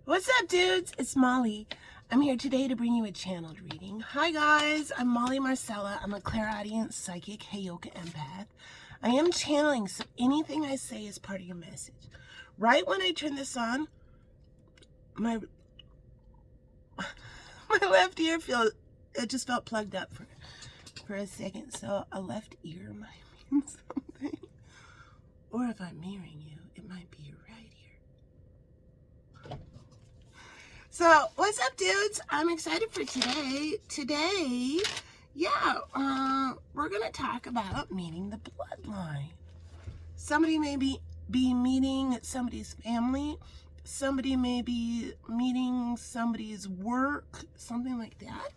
What's up, dudes? It's Molly. I'm here today to bring you a channeled reading. Hi, guys. I'm Molly Marcella. I'm a clairaudient, psychic, Heyoka empath. I am channeling, so anything I say is part of your message. Right when I turn this on, my left ear just felt plugged up for a second. So a left ear might mean something. Or if I'm mirroring you, it might be your right ear. So, what's up, dudes? I'm excited for today. Today, we're going to talk about meeting the bloodline. Somebody may be meeting somebody's family. Somebody may be meeting somebody's work, something like that.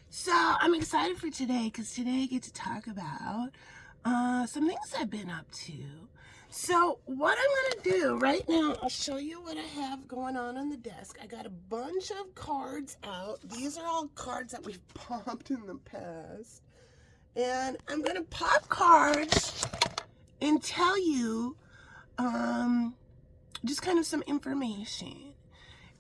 So, I'm excited for today because today I get to talk about some things I've been up to. So what I'm going to do right now, I'll show you what I have going on the desk. I got a bunch of cards out. These are all cards that we've popped in the past. And I'm going to pop cards and tell you just kind of some information.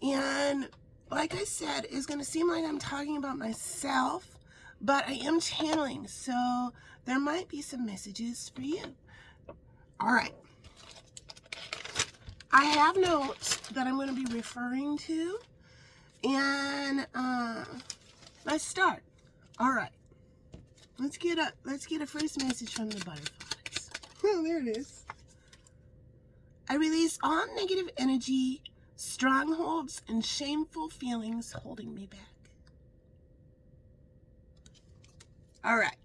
And like I said, it's going to seem like I'm talking about myself, but I am channeling, so there might be some messages for you. All right. I have notes that I'm going to be referring to, and let's start. All right. Let's get a first message from the butterflies. Oh, there it is. I release all negative energy, strongholds, and shameful feelings holding me back. All right.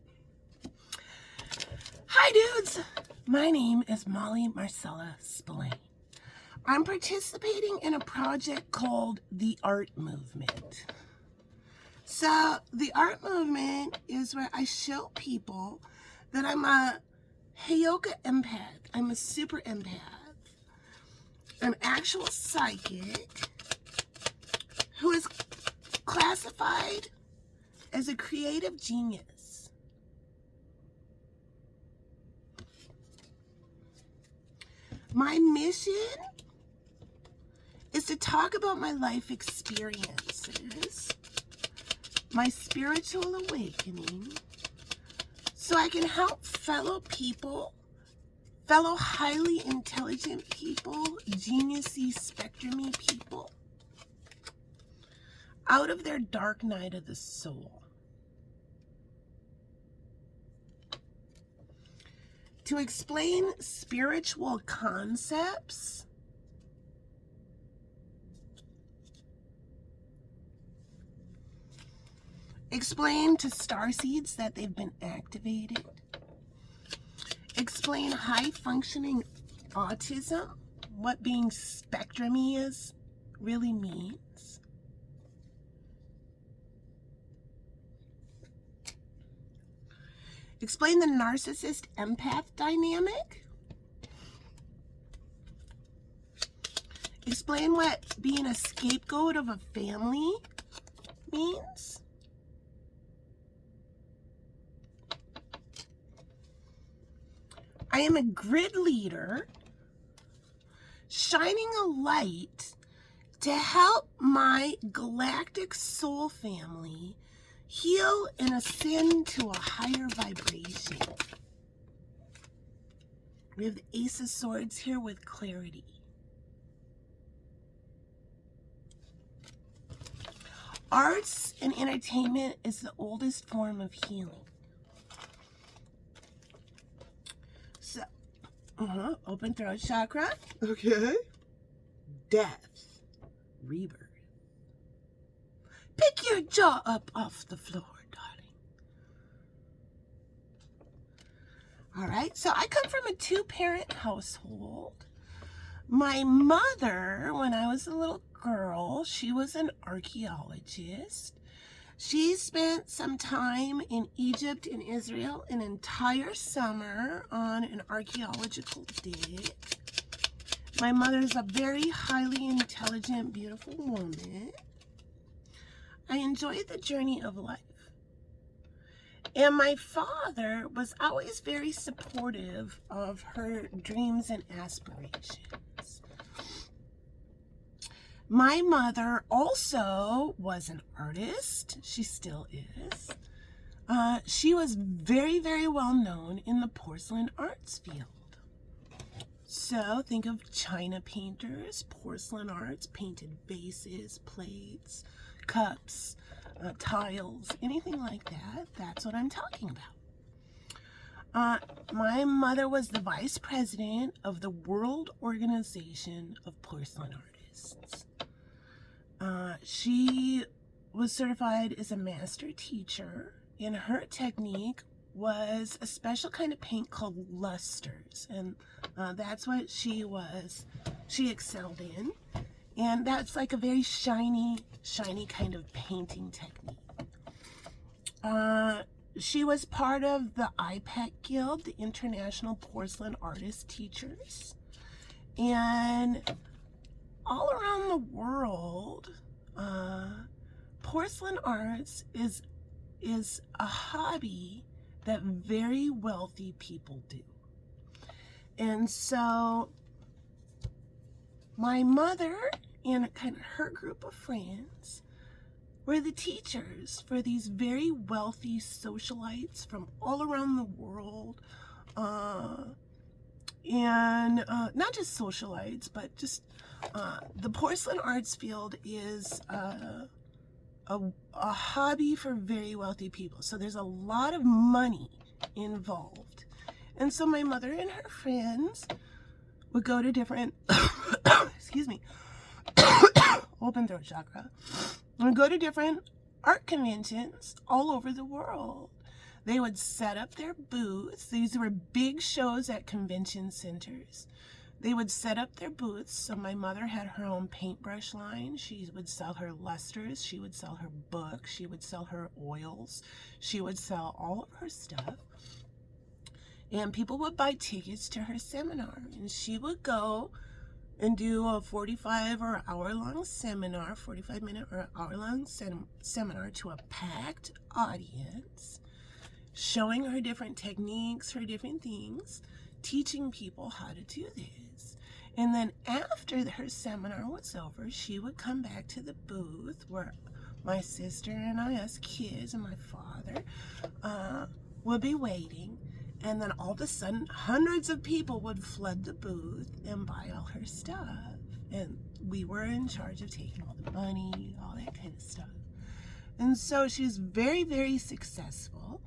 Hi, dudes. My name is Molly Marcella Spillane. I'm participating in a project called the Art Movement. So the Art Movement is where I show people that I'm a Heyoka empath. I'm a super empath. An actual psychic who is classified as a creative genius. My mission is to talk about my life experiences, my spiritual awakening, so I can help fellow people, fellow highly intelligent people, geniusy, spectrumy people, out of their dark night of the soul. To explain spiritual concepts, explain to starseeds that they've been activated, explain high functioning autism, what being spectrumy is really means, explain the narcissist empath dynamic, explain what being a scapegoat of a family means, I am a grid leader shining a light to help my galactic soul family heal and ascend to a higher vibration. We have the Ace of Swords here with clarity. Arts and entertainment is the oldest form of healing. So, open throat chakra. Okay. Death. Rebirth. Pick your jaw up off the floor, darling. All right. So I come from a two-parent household. My mother, when I was a little girl, she was an archaeologist. She spent some time in Egypt and Israel, an entire summer on an archaeological dig. My mother's a very highly intelligent, beautiful woman. I enjoyed the journey of life. And my father was always very supportive of her dreams and aspirations. My mother also was an artist. She still is. She was very, very well known in the porcelain arts field. So think of china painters, porcelain arts, painted vases, plates, cups, tiles, anything like that. That's what I'm talking about. My mother was the vice president of the World Organization of Porcelain Artists. She was certified as a master teacher, and her technique was a special kind of paint called lusters, and that's what she excelled in. And that's like a very shiny kind of painting technique. She was part of the IPAC Guild, the International Porcelain Artist Teachers. And all around the world, porcelain arts is a hobby that very wealthy people do. And so my mother and kind of her group of friends were the teachers for these very wealthy socialites from all around the world. And not just socialites, but just the porcelain arts field is a hobby for very wealthy people. So there's a lot of money involved. And so my mother and her friends would go to different, excuse me, open throat chakra, would go to different art conventions all over the world. They would set up their booths. These were big shows at convention centers. They would set up their booths. So my mother had her own paintbrush line. She would sell her lusters. She would sell her books. She would sell her oils. She would sell all of her stuff. And people would buy tickets to her seminar. And she would go and do a 45 or hour-long seminar, 45-minute or hour-long seminar to a packed audience, showing her different techniques, her different things, teaching people how to do this. And then after her seminar was over, she would come back to the booth where my sister and I, as kids, and my father would be waiting. And then all of a sudden, hundreds of people would flood the booth and buy all her stuff. And we were in charge of taking all the money, all that kind of stuff. And so she was very, very successful.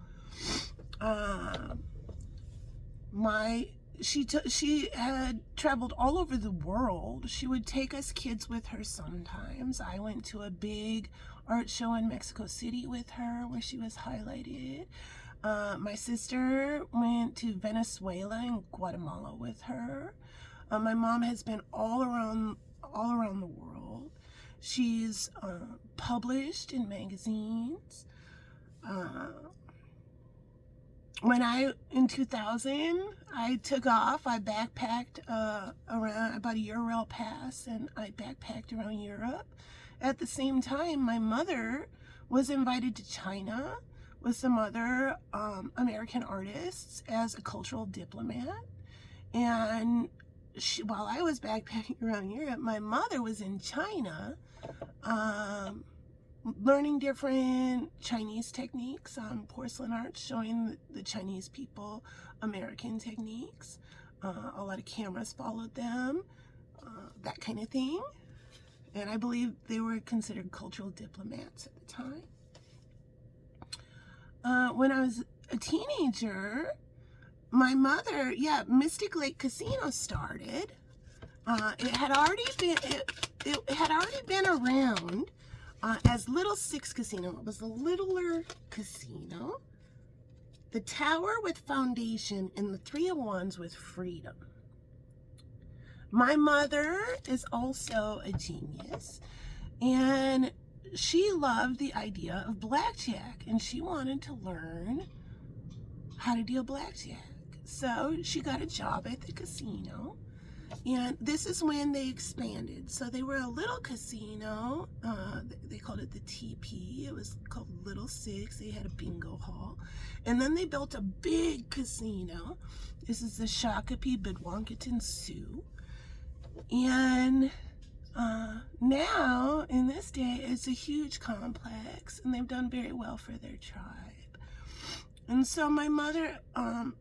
She had traveled all over the world. She would take us kids with her sometimes. I went to a big art show in Mexico City with her where she was highlighted. My sister went to Venezuela and Guatemala with her. My mom has been all around the world. She's published in magazines. In 2000, I took off. I backpacked around about a Eurail pass, and I backpacked around Europe. At the same time, my mother was invited to China with some other American artists as a cultural diplomat. And while I was backpacking around Europe, my mother was in China learning different Chinese techniques on porcelain art, showing the Chinese people American techniques. A lot of cameras followed them, that kind of thing. And I believe they were considered cultural diplomats at the time. When I was a teenager, my mother, Mystic Lake Casino started. It had already been around as Little Six Casino. It was a littler casino. The Tower with Foundation and the Three of Wands with Freedom. My mother is also a genius, and she loved the idea of blackjack, and she wanted to learn how to deal blackjack. So she got a job at the casino, and this is when they expanded. So they were a little casino. They called it the TP. It was called Little Six. They had a bingo hall. And then they built a big casino. This is the Shakopee Bidwankaton Sioux. And Now, in this day, it's a huge complex, and they've done very well for their tribe. And so my mother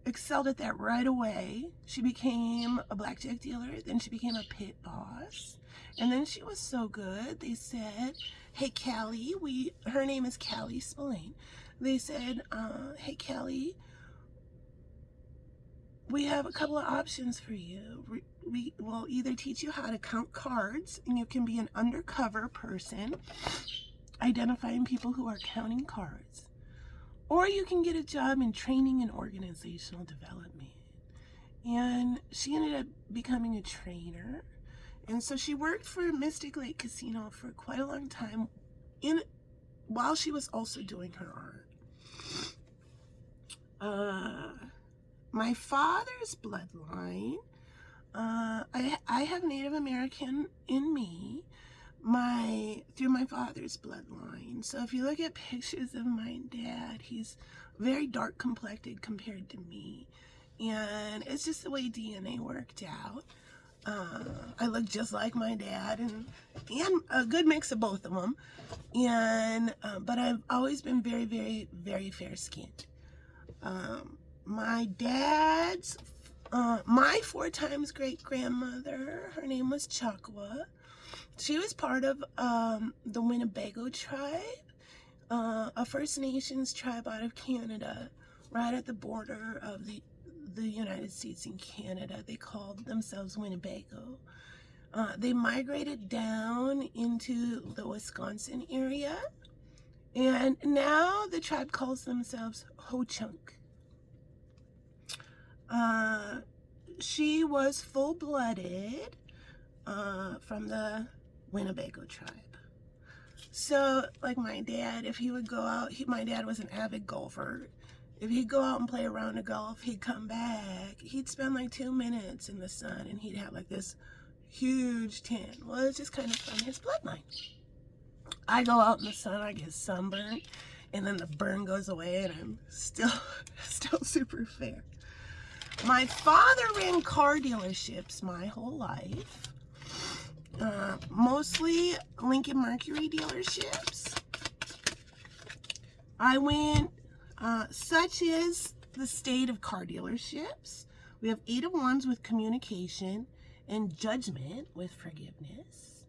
excelled at that right away. She became a blackjack dealer, then she became a pit boss. And then she was so good, they said, hey, Callie, her name is Callie Spillane. They said, hey, Callie, we have a couple of options for you. We will either teach you how to count cards, and you can be an undercover person identifying people who are counting cards. Or you can get a job in training and organizational development. And she ended up becoming a trainer. And so she worked for Mystic Lake Casino for quite a long time while she was also doing her art. My father's bloodline, I have Native American in me through my father's bloodline. So if you look at pictures of my dad, he's very dark complected compared to me. And it's just the way DNA worked out. I look just like my dad, and a good mix of both of them. But I've always been very, very, very fair-skinned. My dad's, my 4 times great-grandmother, her name was Chakwa. She was part of the Winnebago tribe, a First Nations tribe out of Canada, right at the border of the United States and Canada. They called themselves Winnebago. They migrated down into the Wisconsin area, and now the tribe calls themselves Ho-Chunk. She was full-blooded from the Winnebago tribe. So, like my dad, if he would go out, my dad was an avid golfer. If he'd go out and play a round of golf, he'd come back. He'd spend like 2 minutes in the sun, and he'd have like this huge tan. Well, it's just kind of from his bloodline. I go out in the sun, I get sunburned, and then the burn goes away, and I'm still super fair. My father ran car dealerships my whole life. Mostly Lincoln Mercury dealerships. I went, such is the state of car dealerships. We have 8 of Wands with communication and Judgment with forgiveness.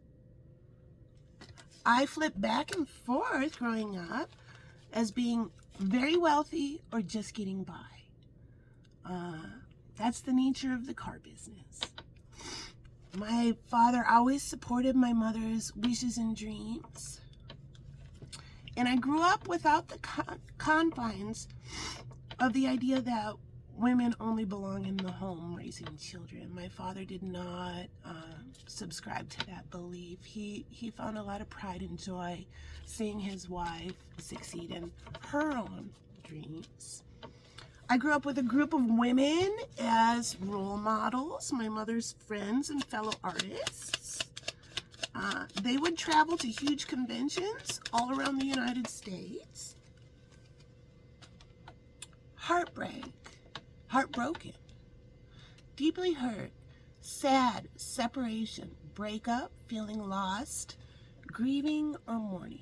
I flipped back and forth growing up as being very wealthy or just getting by. That's the nature of the car business. My father always supported my mother's wishes and dreams. And I grew up without the confines of the idea that women only belong in the home raising children. My father did not subscribe to that belief. He found a lot of pride and joy seeing his wife succeed in her own dreams. I grew up with a group of women as role models, my mother's friends and fellow artists. They would travel to huge conventions all around the United States. Heartbroken, deeply hurt, sad, separation, breakup, feeling lost, grieving, or mourning.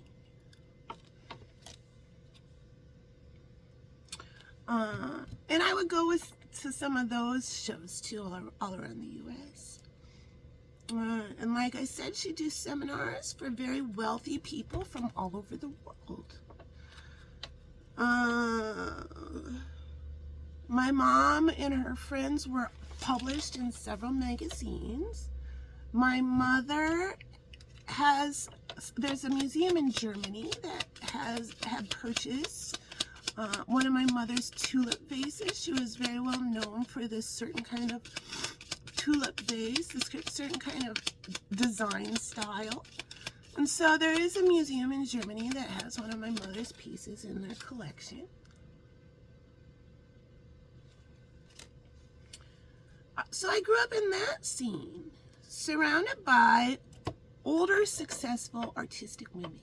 And I would go to some of those shows too, all around the U.S. And like I said, she do seminars for very wealthy people from all over the world. My mom and her friends were published in several magazines. My mother there's a museum in Germany that had purchased one of my mother's tulip vases. She was very well known for this certain kind of tulip vase, this certain kind of design style. And so there is a museum in Germany that has one of my mother's pieces in their collection. So I grew up in that scene, surrounded by older, successful, artistic women.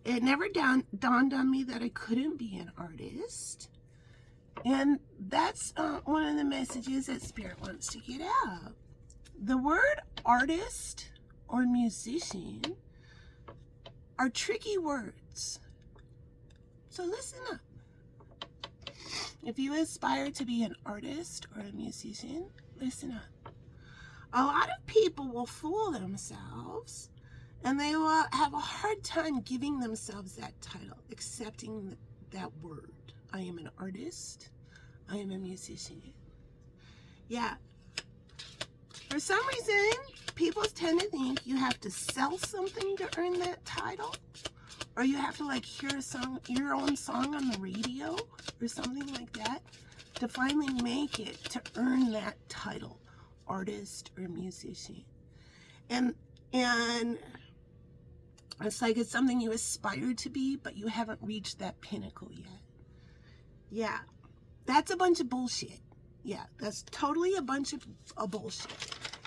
It never dawned on me that I couldn't be an artist. And that's one of the messages that Spirit wants to get out. The word artist or musician are tricky words. So listen up. If you aspire to be an artist or a musician, listen up. A lot of people will fool themselves, and they will have a hard time giving themselves that title, accepting that word. I am an artist. I am a musician. Yeah. For some reason, people tend to think you have to sell something to earn that title, or you have to like hear a song, your own song on the radio or something like that to finally make it to earn that title, artist or musician. And it's like it's something you aspire to be, but you haven't reached that pinnacle yet. Yeah, that's a bunch of bullshit. Yeah, that's totally a bunch of bullshit.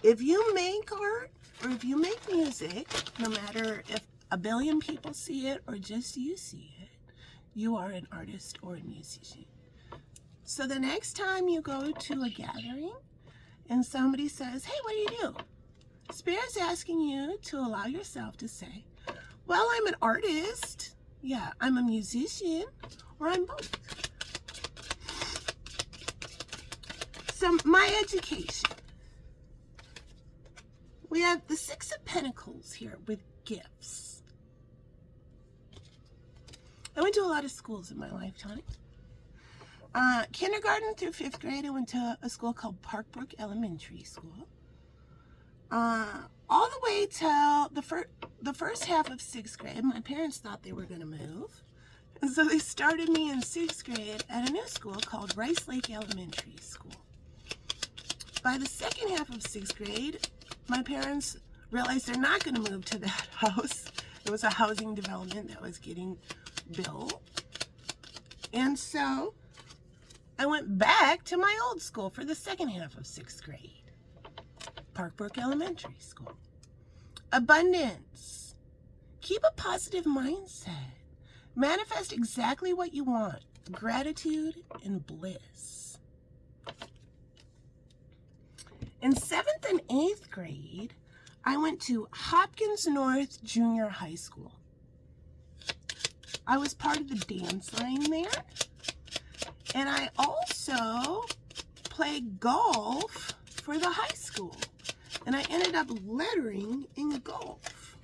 If you make art or if you make music, no matter if a billion people see it or just you see it, you are an artist or a musician. So the next time you go to a gathering and somebody says, hey, what do you do? Spirit's asking you to allow yourself to say, well, I'm an artist. Yeah, I'm a musician, or I'm both. So my education. We have the Six of Pentacles here with gifts. I went to a lot of schools in my lifetime. Kindergarten through 5th grade, I went to a school called Parkbrook Elementary School. All the way till the first half of 6th grade, my parents thought they were going to move. And so they started me in 6th grade at a new school called Rice Lake Elementary School. By the second half of 6th grade, my parents realized they're not going to move to that house. It was a housing development that was getting built. And so I went back to my old school for the second half of 6th grade. Parkbrook Elementary School. Abundance. Keep a positive mindset. Manifest exactly what you want. Gratitude and bliss. In 7th and 8th grade, I went to Hopkins North Junior High School. I was part of the dance line there. And I also played golf for the high school. And I ended up lettering in golf.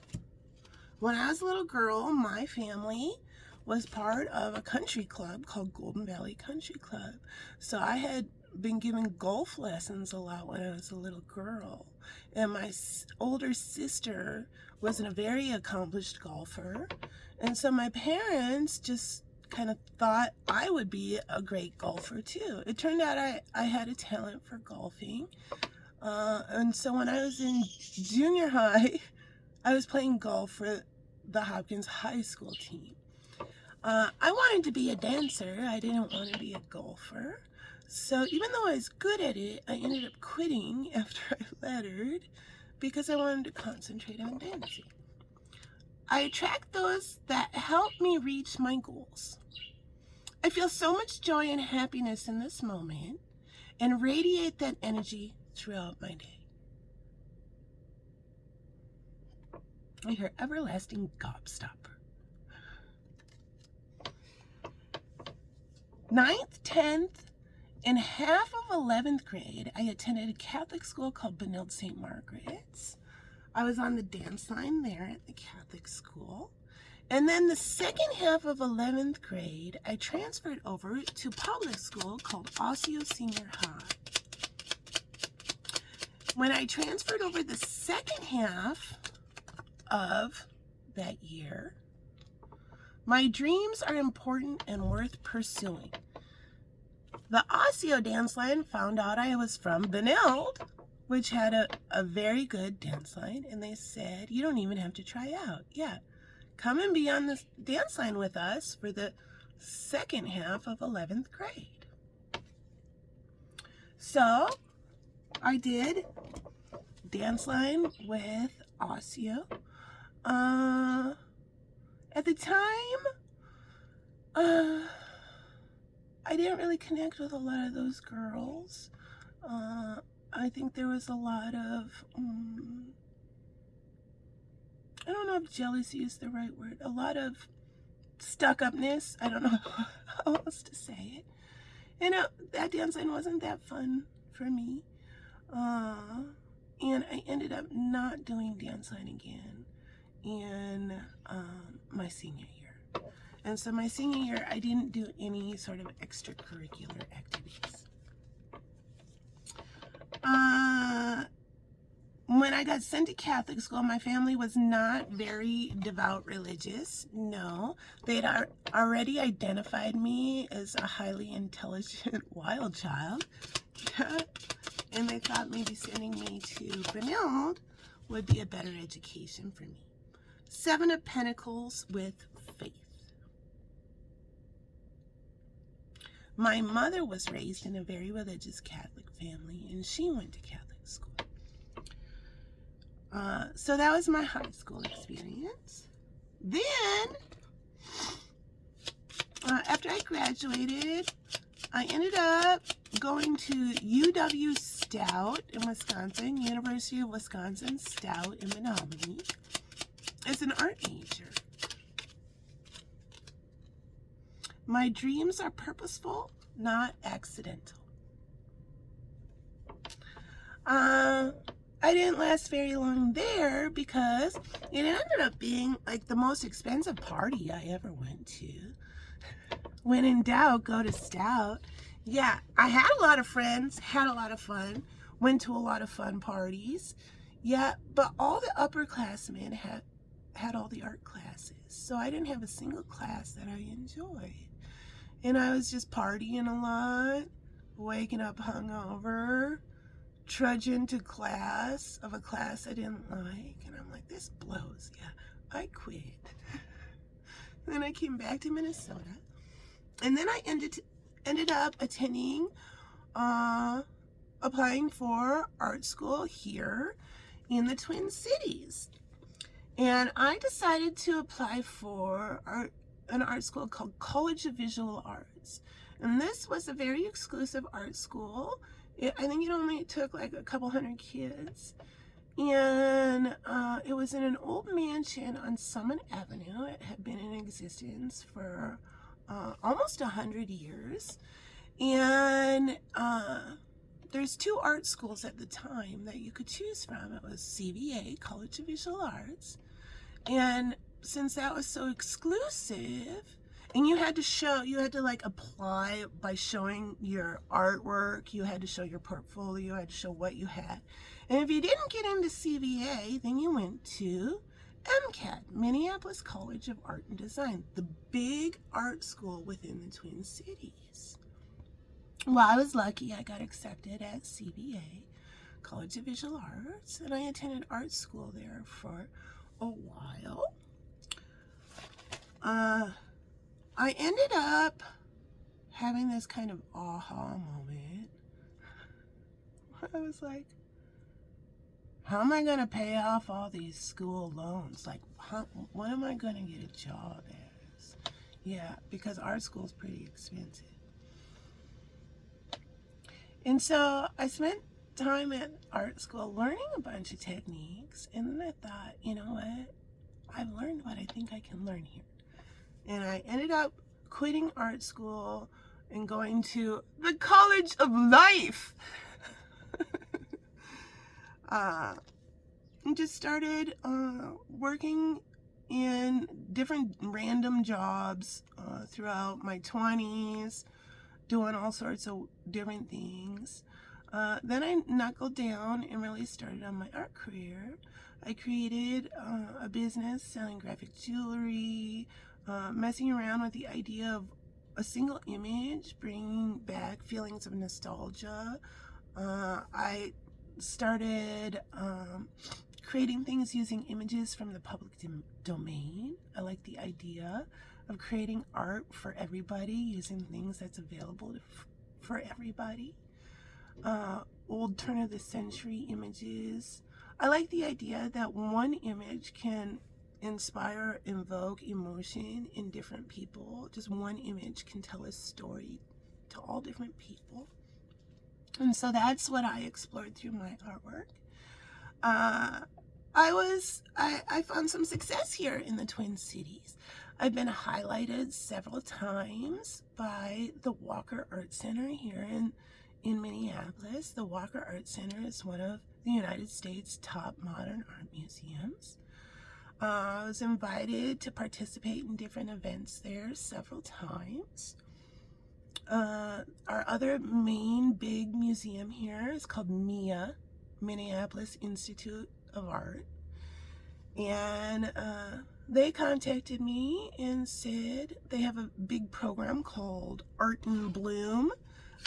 When I was a little girl, my family was part of a country club called Golden Valley Country Club. So I had been given golf lessons a lot when I was a little girl. And my older sister was a very accomplished golfer. And so my parents just kind of thought I would be a great golfer too. It turned out I had a talent for golfing. And so when I was in junior high, I was playing golf for the Hopkins High School team. I wanted to be a dancer. I didn't want to be a golfer. So even though I was good at it, I ended up quitting after I lettered because I wanted to concentrate on dancing. I attract those that help me reach my goals. I feel so much joy and happiness in this moment and radiate that energy throughout my day. I hear everlasting gobstopper. 9th, 10th, and half of 11th grade, I attended a Catholic school called Benilde St. Margaret's. I was on the dance line there at the Catholic school. And then the second half of 11th grade, I transferred over to public school called Osseo Senior High. When I transferred over the second half of that year, my dreams are important and worth pursuing. The Osseo dance line found out I was from Benilde, which had a very good dance line, and they said, you don't even have to try out. Yeah, come and be on this dance line with us for the second half of 11th grade. So I did dance line with Osseo. At the time, I didn't really connect with a lot of those girls. I think there was a lot of I don't know if jealousy is the right word, a lot of stuck-upness. I don't know how else to say it. And that dancing wasn't that fun for me. And I ended up not doing dance line again in my senior year. And so my senior year, I didn't do any sort of extracurricular activities. When I got sent to Catholic school, my family was not very devout religious. No, they'd already identified me as a highly intelligent wild child. Yeah. And they thought maybe sending me to N.Node would be a better education for me. 7 of Pentacles with faith. My mother was raised in a very religious Catholic family, and she went to Catholic school. So that was my high school experience. Then, after I graduated, I ended up going to UW Stout in Wisconsin, University of Wisconsin Stout in Menominee, as an art major. My dreams are purposeful, not accidental. I didn't last very long there because it ended up being like the most expensive party I ever went to. When in doubt, go to Stout. Yeah, I had a lot of friends, had a lot of fun, went to a lot of fun parties. Yeah, but all the upperclassmen had all the art classes. So I didn't have a single class that I enjoyed. And I was just partying a lot, waking up hungover, trudging to class of a class I didn't like. And I'm like, this blows. Yeah, I quit. Then I came back to Minnesota. And then I ended up attending, applying for art school here in the Twin Cities. And I decided to apply for an art school called College of Visual Arts. And this was a very exclusive art school. I think it only took like a couple hundred kids. And it was in an old mansion on Summit Avenue. It had been in existence for almost 100 years. And there's 2 art schools at the time that you could choose from. It was CVA, College of Visual Arts. And since that was so exclusive, and you had to like apply by showing your artwork, you had to show your portfolio, you had to show what you had. And if you didn't get into CVA, then you went to MCAT, Minneapolis College of Art and Design, the big art school within the Twin Cities. Well, I was lucky. I got accepted at CVA, College of Visual Arts, and I attended art school there for a while. I ended up having this kind of aha moment. I was like, how am I going to pay off all these school loans? Like, what am I going to get a job as? Yeah, because art school is pretty expensive. And so I spent time at art school learning a bunch of techniques. And then I thought, you know what? I've learned what I think I can learn here. And I ended up quitting art school and going to the College of Life. And just started working in different random jobs throughout my 20s, doing all sorts of different things. Then I knuckled down and really started on my art career. I created a business selling graphic jewelry, messing around with the idea of a single image, bringing back feelings of nostalgia. I started creating things using images from the public domain. I like the idea of creating art for everybody using things that's available for everybody. Old turn of the century images. I like the idea that one image can inspire, invoke emotion in different people. Just one image can tell a story to all different people. And so that's what I explored through my artwork. I found some success here in the Twin Cities. I've been highlighted several times by the Walker Art Center here in Minneapolis. The Walker Art Center is one of the United States' top modern art museums. I was invited to participate in different events there several times. Our other main big museum here is called MIA, Minneapolis Institute of Art. And they contacted me and said they have a big program called Art in Bloom,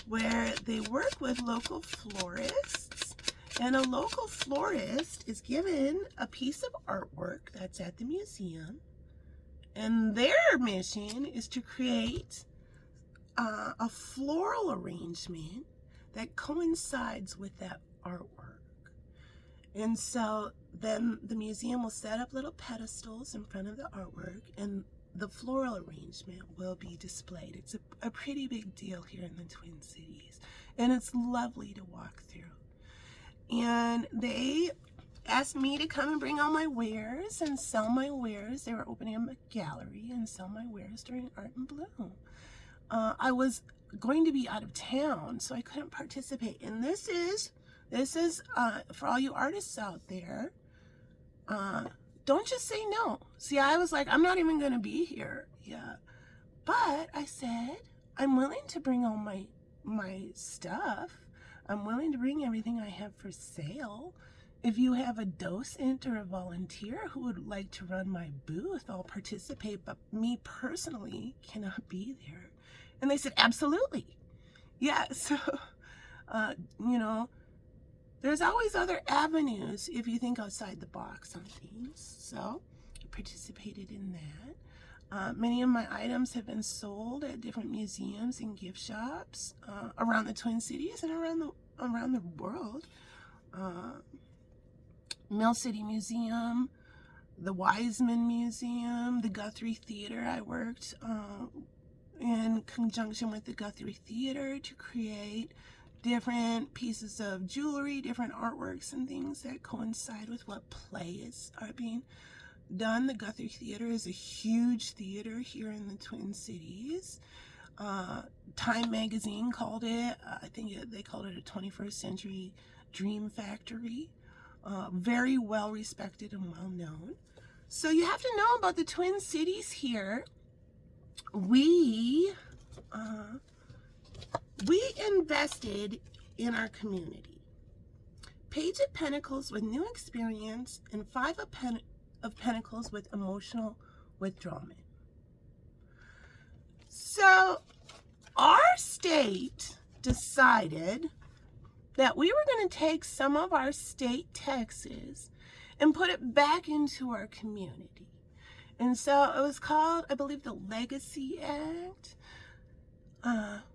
where they work with local florists. And a local florist is given a piece of artwork that's at the museum. And their mission is to create a floral arrangement that coincides with that artwork. And so then the museum will set up little pedestals in front of the artwork, and the floral arrangement will be displayed. It's a pretty big deal here in the Twin Cities, and it's lovely to walk through. And they asked me to come and bring all my wares and sell my wares. They were opening up a gallery and sell my wares during Art in Bloom. I was going to be out of town, so I couldn't participate. And this is for all you artists out there, don't just say no. See, I was like, I'm not even going to be here. Yeah. But I said, I'm willing to bring all my stuff. I'm willing to bring everything I have for sale. If you have a docent or a volunteer who would like to run my booth, I'll participate, but me personally cannot be there. And they said, absolutely. Yeah, so, you know, there's always other avenues if you think outside the box on things. So I participated in that. Many of my items have been sold at different museums and gift shops around the Twin Cities and around the world. Mill City Museum, the Wiseman Museum, the Guthrie Theater. I worked in conjunction with the Guthrie Theater to create different pieces of jewelry, different artworks and things that coincide with what plays are being done. The Guthrie Theater is a huge theater here in the Twin Cities. Time magazine called it, I think they called it a 21st century dream factory. Very well respected and well known. So you have to know about the Twin Cities here. We invested in our community. Page of Pentacles with new experience, and Five of Pentacles with emotional withdrawal. So our state decided that we were going to take some of our state taxes and put it back into our community. And so it was called, I believe, the Legacy Act,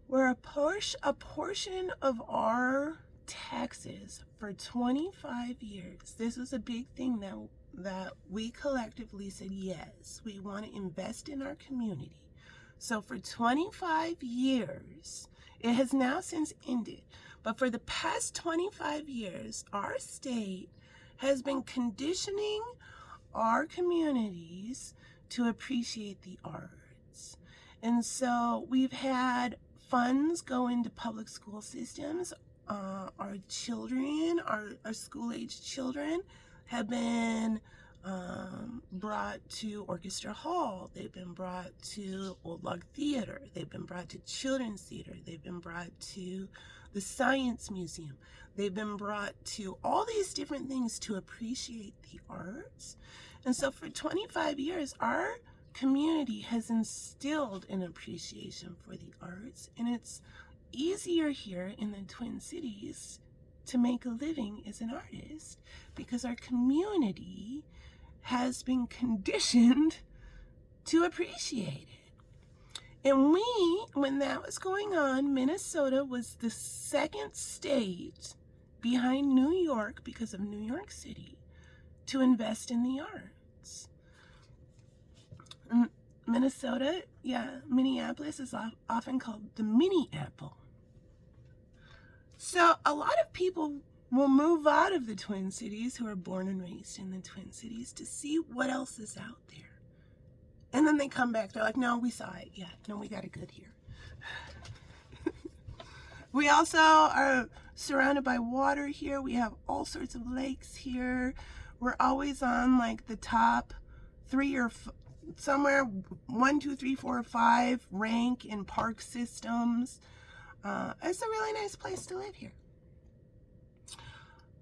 where a portion of our taxes for 25 years, this was a big thing that we collectively said, yes, we want to invest in our community. So for 25 years, it has now since ended, but for the past 25 years, our state has been conditioning our communities to appreciate the arts. And so we've had funds go into public school systems. Our children, our school-age children have been brought to Orchestra Hall. They've been brought to Old Log Theater. They've been brought to Children's Theater. They've been brought to the Science Museum. They've been brought to all these different things to appreciate the arts. And so for 25 years, our community has instilled an appreciation for the arts, and it's easier here in the Twin Cities to make a living as an artist because our community has been conditioned to appreciate it. And when that was going on, Minnesota was the second state behind New York, because of New York City, to invest in the arts. Minnesota, Minneapolis is often called the mini apple. So a lot of people will move out of the Twin Cities, who are born and raised in the Twin Cities, to see what else is out there. And then they come back, they're like, no, we saw it. Yeah, no, we got it good here. We also are surrounded by water here. We have all sorts of lakes here. We're always on like the top 3 or somewhere 1, 2, 3, 4, 5 rank in park systems. It's a really nice place to live here.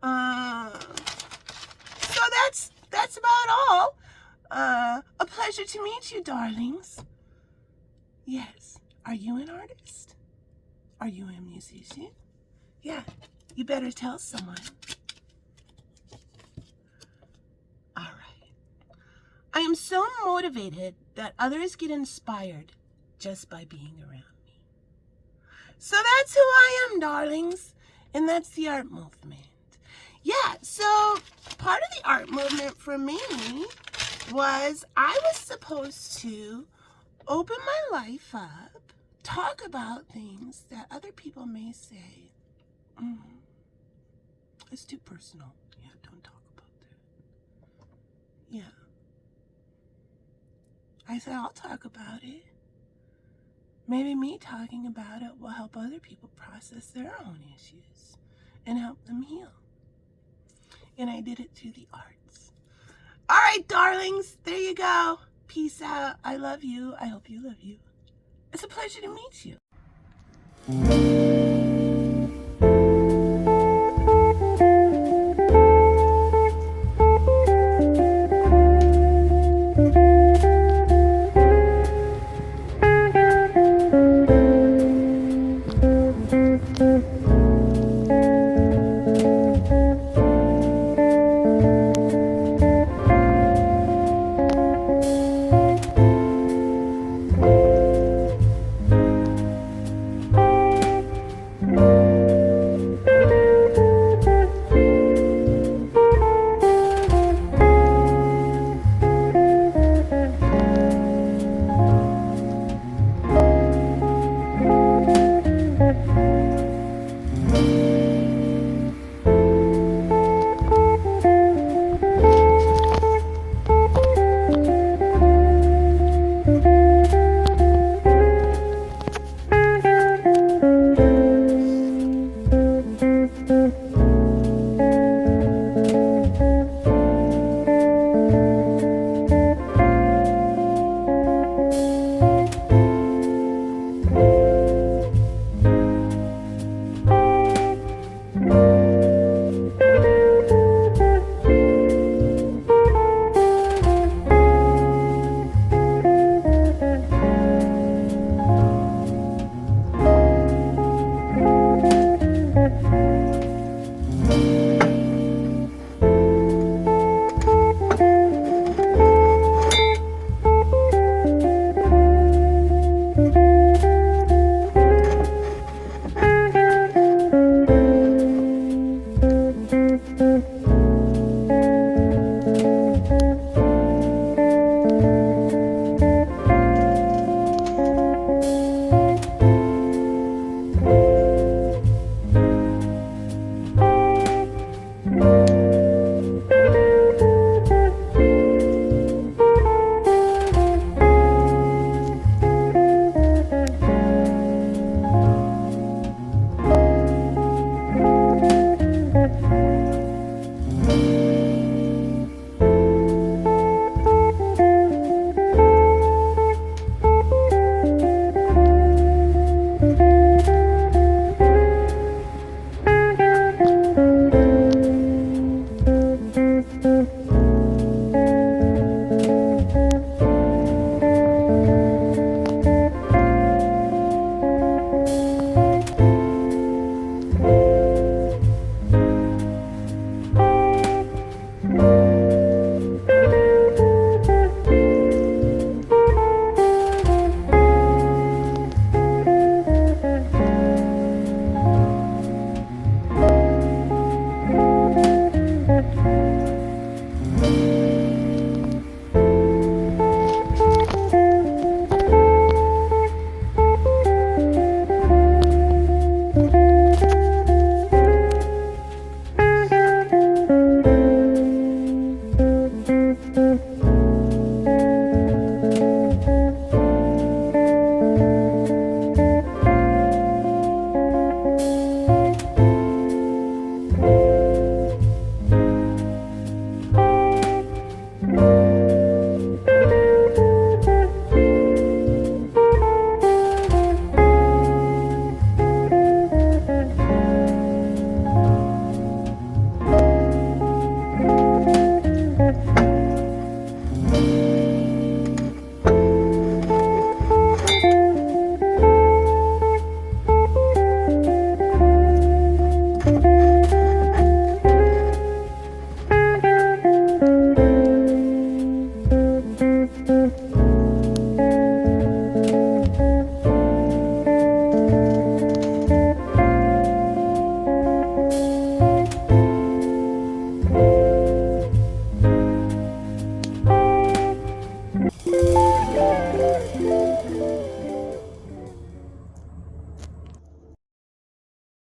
So that's about all. A pleasure to meet you, darlings. Yes. Are you an artist? Are you a musician? Yeah. You better tell someone. All right. I am so motivated that others get inspired just by being around me. So that's who I am, darlings. And that's the art movement. Yeah, so part of the art movement for me was I was supposed to open my life up, talk about things that other people may say, it's too personal. Yeah, don't talk about that. Yeah. I said, I'll talk about it. Maybe me talking about it will help other people process their own issues and help them heal. And I did it through the arts. All right, darlings, there you go. Peace out. I love you. I hope you love you. It's a pleasure to meet you.